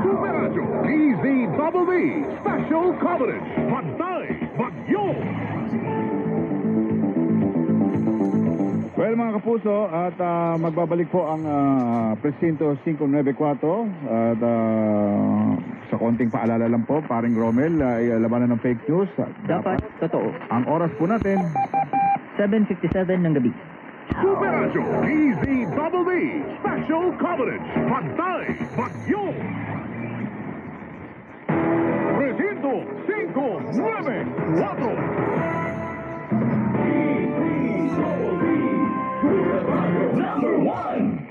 Super Radio DZBB Special Coverage. Pantay Bagyo. Well, mga kapuso, at magbabalik po ang Presinto 594 at sa konting paalala lang po, paring Romel, ay labanan ng fake news. Dapat totoo. Ang oras po natin, 7:57 ng gabi. Super Radio DZBB Special Coverage. Pantay Bagyo. Presinto 594.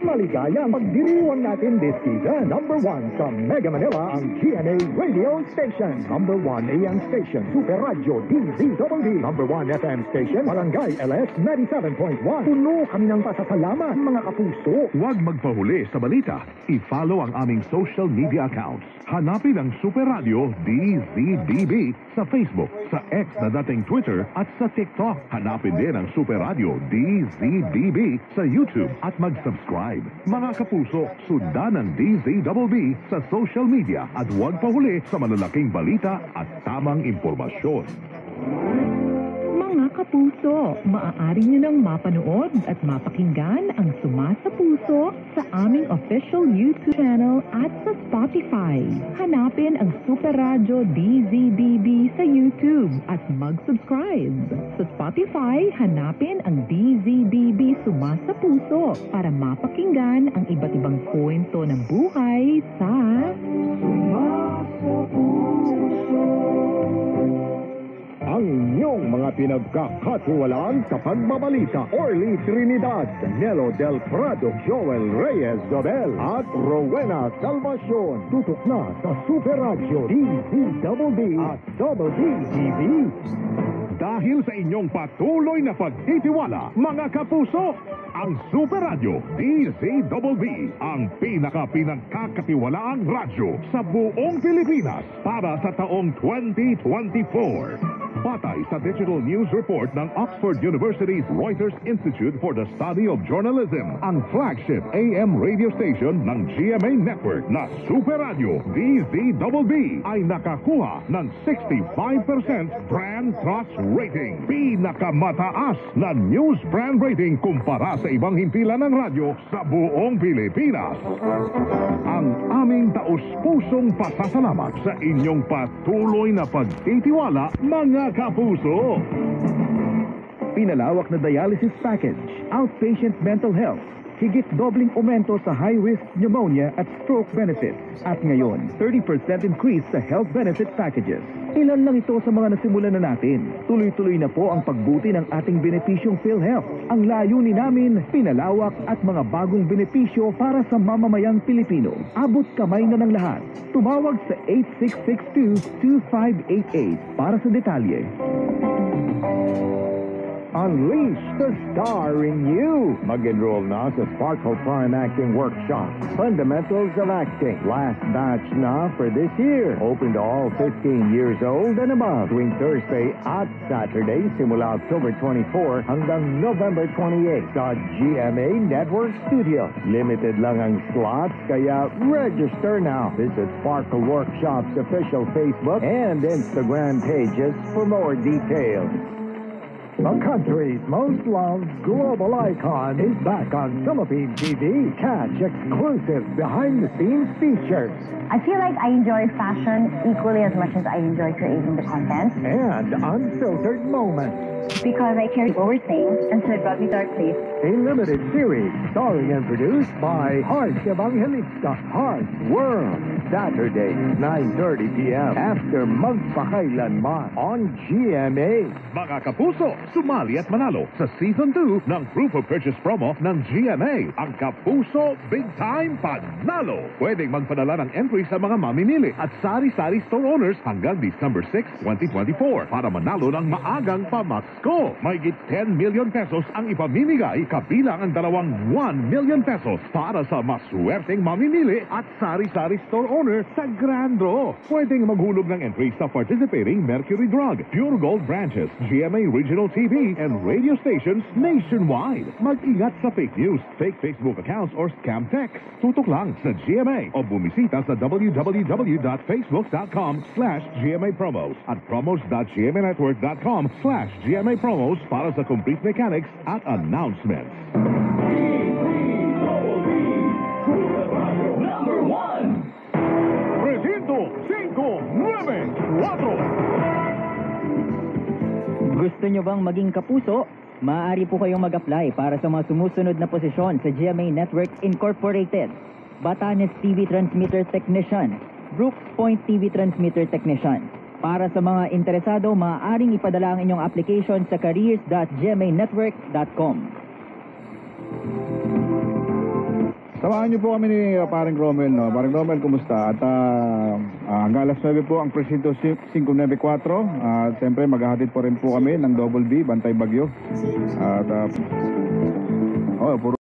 Maligayang pagdiriwang natin this season. Number 1 sa Mega Manila, ang GMA Radio Station. Number 1 AM Station, Super Radio DZWD. Number 1 FM Station, Barangay LS 97.1. Puno kami ng pasasalamat, mga kapuso. Huwag magpahuli sa balita. I-follow ang aming social media accounts. Hanapin ang Super Radio DZBB sa Facebook, sa X na dating Twitter at sa TikTok. Hanapin din ang Super Radio DZBB sa YouTube at mag-subscribe. Mga kapuso, sundan ang DZBB sa social media at huwag pahuli sa malalaking balita at tamang impormasyon. Mga kapuso, maaari nyo nang mapanood at mapakinggan ang Suma sa Puso sa aming official YouTube channel at sa Spotify. Hanapin ang Super Radio DZBB sa YouTube at mag-subscribe. Sa Spotify, hanapin ang DZBB Suma sa Puso para mapakinggan ang iba't ibang kwento ng buhay sa Suma sa Puso. Ang inyong mga pinagkakatiwalaan sa pagbabalita, Orly Trinidad, Nelo Del Prado, Joel Reyes Dobel at Rowena Salvacion. Tutok na sa Super Radio DZWD at WDTV. Dahil sa inyong patuloy na pagtitiwala, mga kapuso, ang Super Radio DZWB ang pinagkakatiwalaang radyo sa buong Pilipinas para sa taong 2024. Batay sa Digital News Report ng Oxford University's Reuters Institute for the Study of Journalism, ang flagship AM radio station ng GMA Network na Super Radio DZWB ay nakakuha ng 65% brand trust rating. Pinakamataas na news brand rating kumpara sa ibang himpilan ng radyo sa buong Pilipinas. Ang aming taus-pusong pasasalamat sa inyong patuloy na pagtitiwala, mga kapuso. Pinalawak na dialysis package, outpatient mental health, higit dobling aumento sa high-risk pneumonia at stroke benefits. At ngayon, 30% increase sa health benefit packages. Ilan lang ito sa mga nasimulan na natin. Tuloy-tuloy na po ang pagbuti ng ating benepisyong PhilHealth. Ang layunin namin, pinalawak at mga bagong benepisyo para sa mamamayang Pilipino. Abot kamay na ng lahat. Tumawag sa 8662-2588 para sa detalye. Unleash the star in you. Mag-enroll na sa Sparkle Prime Acting Workshop. Fundamentals of Acting. Last batch na for this year. Open to all 15 years old and above. Tuwing Thursday at Saturday, simula October 24 hanggang November 28 sa GMA Network Studio. Limited lang ang slots, kaya register now. Visit Sparkle Workshop's official Facebook and Instagram pages for more details. The country's most loved global icon is back on Philippine TV. Catch exclusive behind-the-scenes features. I feel like I enjoy fashion equally as much as I enjoy creating the content. And unfiltered moments. Because I care what we're saying, and so it brought me to our place. A limited series starring and produced by Heart Evangelista, Heart World. Saturday, 9:30 p.m. after magpakailanman on GMA. Mga kapuso, sumali at manalo sa Season 2 ng Proof of Purchase promo ng GMA. Ang Kapuso Big Time Panalo. Pwedeng magpadala ng entry sa mga mamimili at sari-sari store owners hanggang December 6, 2024 para manalo ng maagang pamasko. May 10 million pesos ang ipamimigay kabilang ang dalawang 1 million pesos para sa maswerteng mamimili at sari-sari store owner sa Grand Draw. Pwedeng maghulog ng entry sa participating Mercury Drug, Pure Gold branches, GMA Regional TV, and radio stations nationwide. Mag-ingat sa fake news, fake Facebook accounts, or scam text. Tutok lang sa GMA o bumisita sa www.facebook.com/GMA Promos at promos.gmanetwork.com/GMA Promos para sa complete mechanics at announcements. Number 1. Presinto 594. Gusto nyo bang maging kapuso? Maaari po kayong mag-apply para sa mga sumusunod na posisyon sa GMA Network Incorporated. Batanes TV Transmitter Technician, Brooks Point TV Transmitter Technician. Para sa mga interesado, maaaring ipadala ang inyong application sa careers.gmanetwork.com. Samahan niyo po kami ni Paring Romel, no? Paring Romel, kumusta? At hanggang alas 9 po ang Presinto 594. At siyempre, maghahatid po rin po kami ng Double B, Bantay Bagyo. At puro